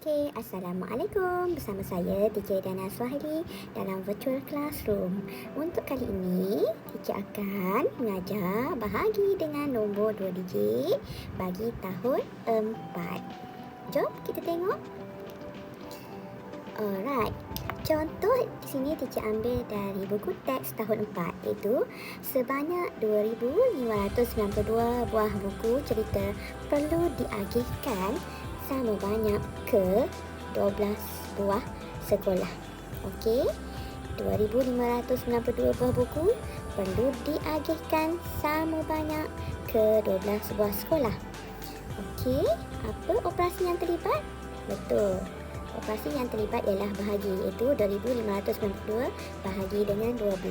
Okey, Assalamualaikum. Bersama saya Teacher Dana Swahili dalam virtual classroom. Untuk kali ini, Teacher akan mengajar bahagi dengan nombor 2 digit bagi tahun 4. Jom kita tengok. Alright. Contoh di sini Teacher ambil dari buku teks tahun 4, iaitu sebanyak 2,592 buah buku cerita perlu diagihkan sama banyak ke 12 buah sekolah. Okey, 2,592 buah buku perlu diagihkan sama banyak ke 12 buah sekolah. Okey, apa operasi yang terlibat? Betul. Operasi yang terlibat ialah bahagi, iaitu 2,592 bahagi dengan 12.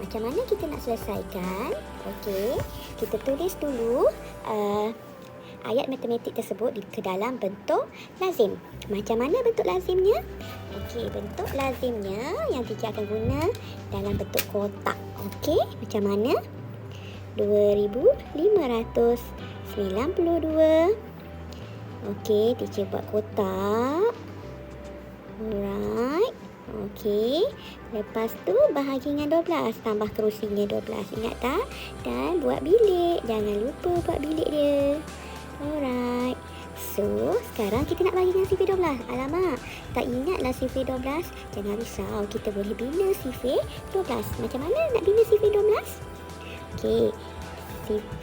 Macam mana kita nak selesaikan? Okey, kita tulis dulu ayat matematik tersebut ke dalam bentuk lazim. Macam mana bentuk lazimnya? Okey, bentuk lazimnya yang Teacher akan guna dalam bentuk kotak. Okey, macam mana? 2,592. Okey, Teacher buat kotak. Alright. Okey, lepas tu bahagi dengan 12, tambah kerusinya 12. Ingat tak? Dan buat bilik. Jangan lupa buat bilik dia. Alright. So, sekarang kita nak bagi dengan sifir 12. Alamak, tak ingatlah sifir 12. Jangan risau, kita boleh bina sifir 12. Macam mana nak bina sifir 12? Okey,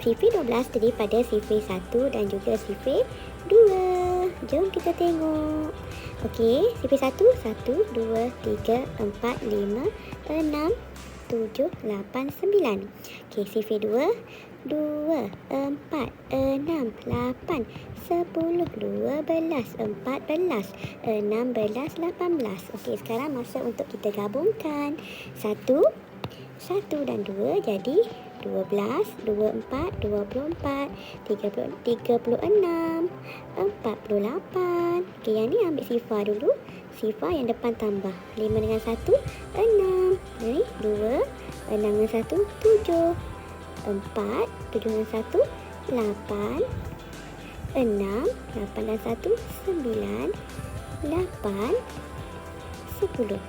sifir 12 terdiri pada sifir 1 dan juga sifir 2. Jom kita tengok. Okey, sifir 1, 1, 2, 3, 4, 5, 6, 7, 8, 9. Okey, sifir 2, 2, 4, 6, 8, 10, 12, 14, 16, 18. Okey, sekarang masa untuk kita gabungkan. 1 dan 2 jadi 12, 24, 24, 36, 48. Okey, yang ni ambil sifar dulu. Sifar yang depan tambah. 5 dengan 1, 6. Ini 2, 6 dengan 1, 7. 4, 7 dengan 1, 8, 6, 8 dan 1, 9, 8, 10.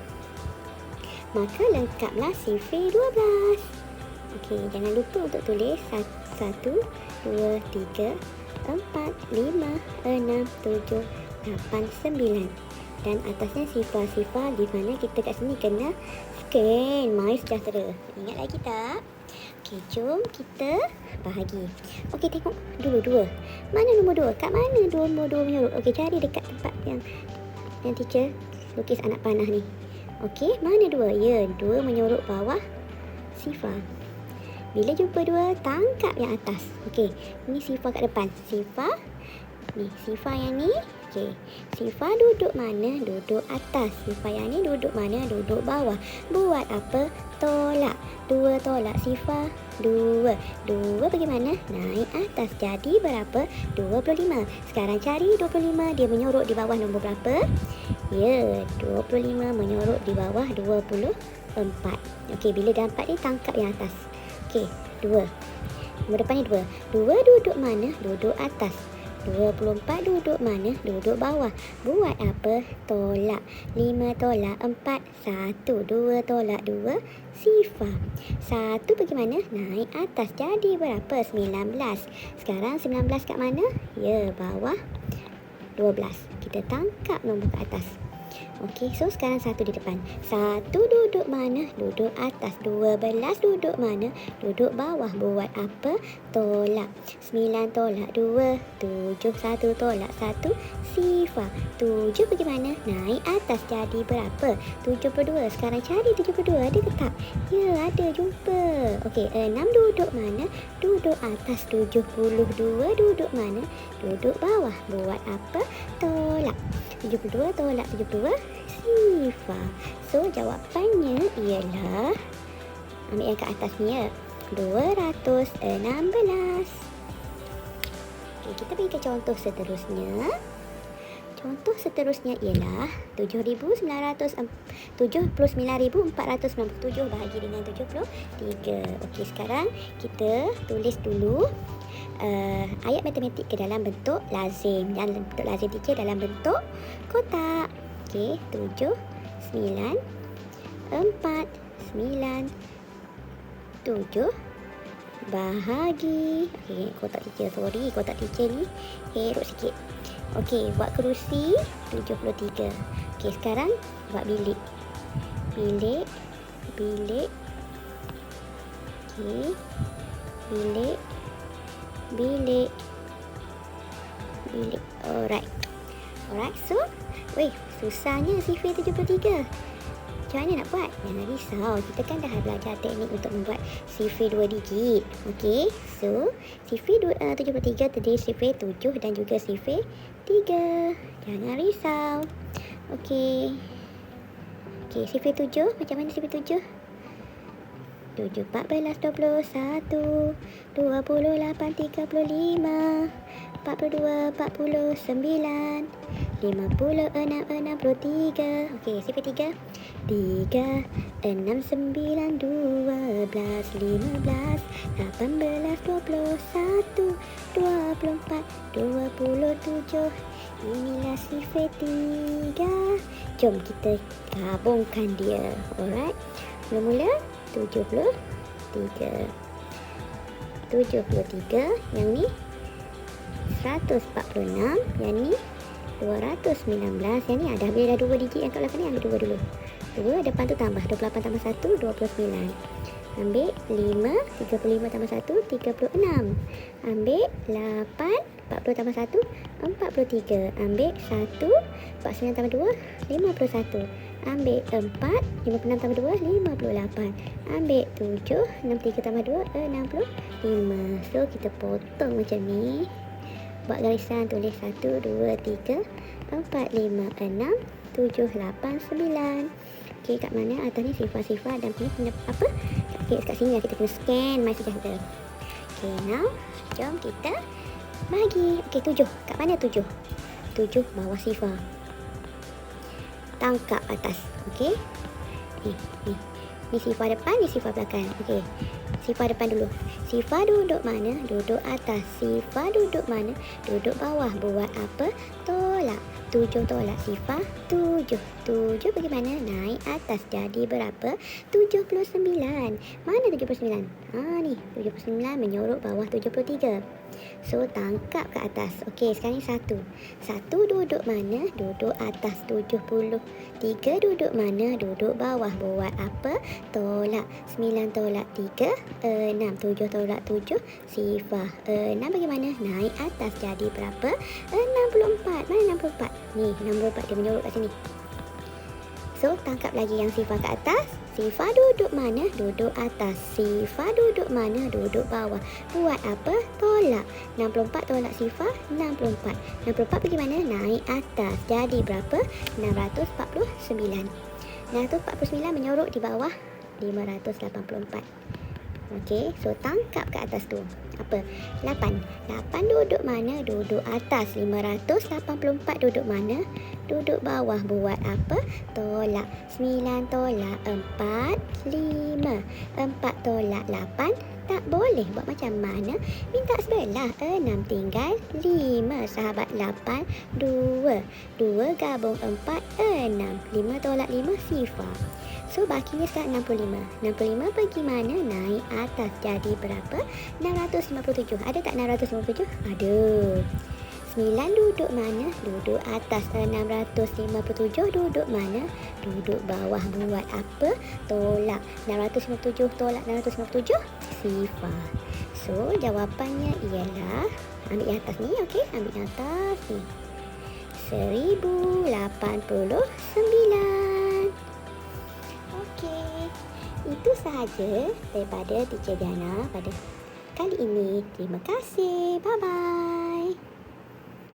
Maka lengkaplah sifir 12. Okey, jangan lupa untuk tulis 1, 2, 3, 4, 5, 6, 7, 8, 9. Dan atasnya sifar-sifar di mana kita kat sini kena scan My Sejahtera. Ingat lagi tak? Okey, jom kita bahagi. Okey, tengok dulu 2. Mana nombor 2? Kat mana nombor 2 menyorok? Okey, cari dekat tempat yang Teacher lukis anak panah ni. Okey, mana 2? Ya, 2 menyorok bawah sifar. Bila jumpa 2, tangkap yang atas. Okey, ni sifar kat depan. Sifar ni, sifar yang ni. Okey, sifar duduk mana? Duduk atas. Sifar yang ni duduk mana? Duduk bawah. Buat apa? Tolak. 2 tolak sifar 2. 2 bagaimana? Naik atas. Jadi berapa? 25. Sekarang cari 25. Dia menyorok di bawah nombor berapa? Ya, 25 menyorok di bawah 24. Okey, bila dah 4 ni tangkap yang atas. Okey, 2. Nombor depan ni 2. 2 duduk mana? Duduk atas. 24 duduk mana? Duduk bawah. Buat apa? Tolak. 5 tolak 4. 1. 2 tolak 2. Sifar. 1 bagaimana? Naik atas. Jadi berapa? 19. Sekarang 19 kat mana? Ya, bawah 12. Kita tangkap nombor kat atas. Okey, so sekarang 1 di depan. 1 duduk mana? Duduk atas. 12 duduk mana? Duduk bawah. Buat apa? Tolak. 9 tolak 2. 7. 1 tolak 1. Sifar. 7 bagaimana? Naik atas. Jadi berapa? 72. Sekarang cari 72. Ada ke tak? Ya, ada. Jumpa. Okey, 6 duduk mana? Duduk atas. 72 duduk mana? Duduk bawah. Buat apa? Tolak. 72 tolak 72, sifar. So, jawapannya ialah, ambil yang kat atas ni ya, 216. Okay, kita pergi ke contoh seterusnya. Contoh So, seterusnya ialah 79,497 bahagi dengan 73. Okey, sekarang kita tulis dulu ayat matematik ke dalam bentuk lazim. Dan bentuk lazim teacher dalam bentuk kotak. Okey, 7, 9, 4, 9, 7 bahagi. Okey, kotak teacher. Sorry, kotak teacher ni herok sikit. Okey, buat kerusi 73. Okey, sekarang buat bilik. Bilik. Okey. Bilik. Alright, so susahnya sifir 73. Macam mana nak buat? Jangan risau, kita kan dah belajar teknik untuk membuat sifir 2 digit. Okey, so sifir 73 terdiri sifir 7 dan juga sifir 3. Jangan risau. Okey, sifir 7, macam mana sifir 7? 7, 14, 21, 28, 35, 42, 49, 50, 63. Okey, sifir 3. 3, 6, 9, 12, 15, 18, 21, 24, 27. Inilah sifir 3. Jom kita gabungkan dia. Alright. Mula-mula 73. Yang ni 146. Yang ni 219. Yang ni dah bila dah 2 digit yang kat belakang ni, ambil 2 dulu. 2 depan tu tambah 28 tambah 1 29. Ambil 5 35 tambah 1 36. Ambil 8 40 tambah 1 43. Ambil 1 49 tambah 2 51. Ambil 4 56 tambah 2 58. Ambil 7 63 tambah 2 65. So kita potong macam ni. Buat garisan, tulis 1 2 3 4 5 6 7 8 9. Okey, kat mana atas ni sifar-sifar dan kena apa? Kat sini lah kita kena scan my sejahtera. Okey, now jom kita bagi. Okey, 7. Kat mana 7? 7 bawah sifar. Tangkap atas. Okey. Ni sifar depan, ni sifar belakang. Okey. Sifar depan dulu. Sifar duduk mana? Duduk atas. Sifar duduk mana? Duduk bawah. Buat apa? Tolak. 7 tolak sifar 7. 7 bagaimana? Naik atas. Jadi berapa? 79. Mana 79? Ni 79 menyorok bawah 73. So tangkap ke atas. Okey, sekarang ni 1. 1 duduk mana? Duduk atas. 70. 3 duduk mana? Duduk bawah. Buat apa? Tolak. 9 tolak 3 6. 7 tolak 7 sifar 6 bagaimana? Naik atas. Jadi berapa? 64. Mana 64? Ni 64 dia menyorok kat sini. So tangkap lagi yang sifar ke atas. Sifar duduk mana? Duduk atas. Sifar duduk mana? Duduk bawah. Buat apa? Tolak. 64 tolak sifar 64. 64 pergi mana? Naik atas. Jadi berapa? 649. 649 menyorok di bawah 584. Okey, so tangkap ke atas tu. Apa? 8. 8 duduk mana? Duduk atas. 584 duduk mana? Duduk bawah. Buat apa? Tolak. 9 tolak 4 5. 4 tolak 8. Tak boleh. Buat macam mana? Minta sebelah. 6 tinggal 5. Sahabat 8 2. 2 gabung 4 6. 5 tolak 5 sifar. So bakinya sekarang 65. 65 pergi mana? Naik atas. Jadi berapa? 657. Ada tak 657? Ada. 9 duduk mana? Duduk atas. 657 duduk mana? Duduk bawah. Buat apa? Tolak. 657 tolak 657 sifar. So jawapannya ialah, ambil yang atas ni. Okey, ambil yang atas ni. 1089. Okey, itu sahaja daripada Teacher Diana pada kali ini. Terima kasih. Bye-bye.